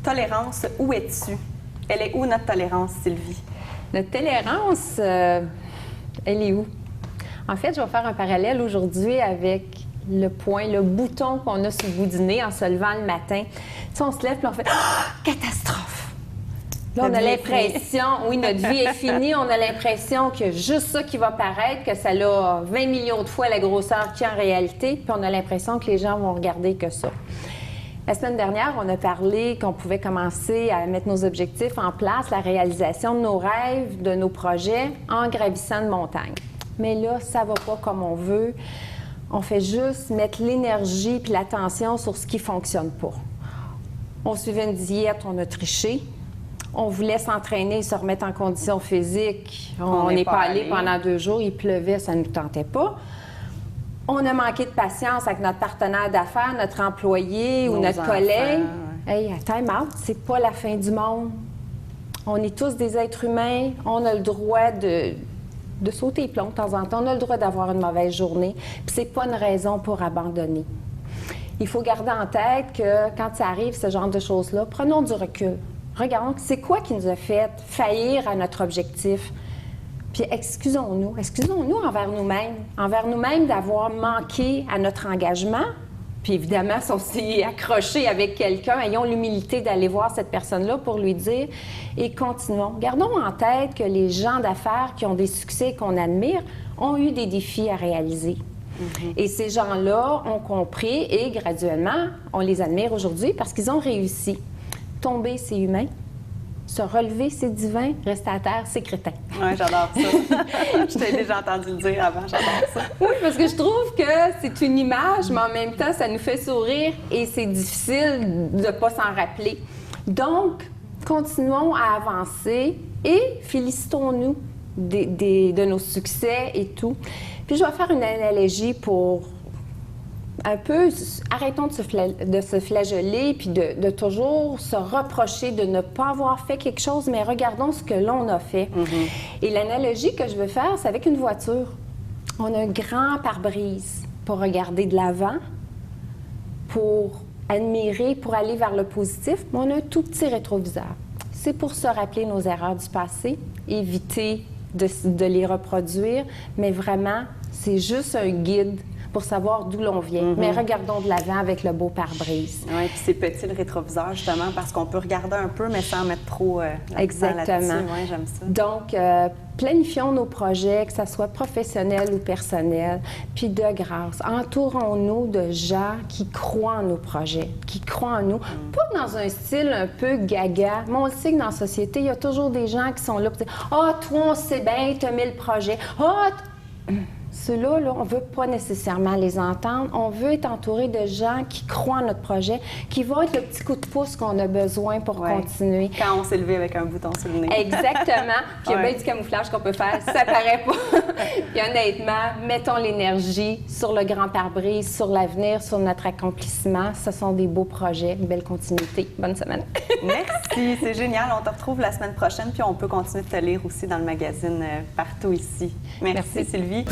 tolérance, où es-tu? Elle est où, notre tolérance, Sylvie? Notre tolérance, elle est où? En fait, je vais faire un parallèle aujourd'hui avec le point, le bouton qu'on a sur le bout du nez en se levant le matin. Tu sais, on se lève et on fait « catastrophe! » Là, on a l'impression, oui, notre vie est finie, on a l'impression qu'il y a juste ça qui va paraître, que ça a 20 millions de fois la grosseur qu'il y a en réalité, puis on a l'impression que les gens vont regarder que ça. La semaine dernière, on a parlé qu'on pouvait commencer à mettre nos objectifs en place, la réalisation de nos rêves, de nos projets, en gravissant de montagnes. Mais là, ça va pas comme on veut. On fait juste mettre l'énergie puis l'attention sur ce qui fonctionne pas. On suivait une diète, on a triché. On voulait s'entraîner, se remettre en condition physique. On n'est pas allé pendant 2 jours, il pleuvait, ça ne nous tentait pas. On a manqué de patience avec notre partenaire d'affaires, notre employé ou notre collègue. Hey, time out, c'est pas la fin du monde. On est tous des êtres humains, on a le droit de sauter les plombs de temps en temps, on a le droit d'avoir une mauvaise journée, puis c'est pas une raison pour abandonner. Il faut garder en tête que quand ça arrive, ce genre de choses-là, prenons du recul. Regardons, c'est quoi qui nous a fait faillir à notre objectif? Puis excusons-nous envers nous-mêmes d'avoir manqué à notre engagement. Puis évidemment, si on s'est accroché avec quelqu'un, ayons l'humilité d'aller voir cette personne-là pour lui dire et continuons. Gardons en tête que les gens d'affaires qui ont des succès qu'on admire ont eu des défis à réaliser. Et ces gens-là ont compris et graduellement, on les admire aujourd'hui parce qu'ils ont réussi. Tomber, c'est humain. Se relever, c'est divin. Rester à terre, c'est crétin. Oui, j'adore ça. Je t'ai déjà entendu le dire avant, j'adore ça. Oui, parce que je trouve que c'est une image, mais en même temps, ça nous fait sourire et c'est difficile de ne pas s'en rappeler. Donc, continuons à avancer et félicitons-nous de nos succès et tout. Puis, je vais faire une analogie pour un peu, arrêtons de se flageller puis de toujours se reprocher de ne pas avoir fait quelque chose, mais regardons ce que l'on a fait. Et l'analogie que je veux faire, c'est avec une voiture. On a un grand pare-brise pour regarder de l'avant, pour admirer, pour aller vers le positif, mais on a un tout petit rétroviseur. C'est pour se rappeler nos erreurs du passé, éviter de les reproduire, mais vraiment, c'est juste un guide pour savoir d'où l'on vient. Mais regardons de l'avant avec le beau pare-brise. Oui, puis c'est petit le rétroviseur, justement, parce qu'on peut regarder un peu, mais sans mettre trop Exactement. Oui, j'aime ça. Donc, planifions nos projets, que ce soit professionnel ou personnel, puis de grâce, entourons-nous de gens qui croient en nos projets, qui croient en nous, pas dans un style un peu gaga, mais on le sait que dans la société, il y a toujours des gens qui sont là pour dire « Ah, toi, on sait bien, tu as mis le projet. Ah, ceux-là, on ne veut pas nécessairement les entendre. On veut être entouré de gens qui croient en notre projet, qui vont être le petit coup de pouce qu'on a besoin pour continuer. Quand on s'est levé avec un bouton sur le nez. Exactement. Puis il y a bien du camouflage qu'on peut faire. Ça paraît pas. Puis honnêtement, mettons l'énergie sur le grand pare-brise, sur l'avenir, sur notre accomplissement. Ce sont des beaux projets, une belle continuité. Bonne semaine. Merci, c'est génial. On te retrouve la semaine prochaine, puis on peut continuer de te lire aussi dans le magazine partout ici. Merci. Sylvie.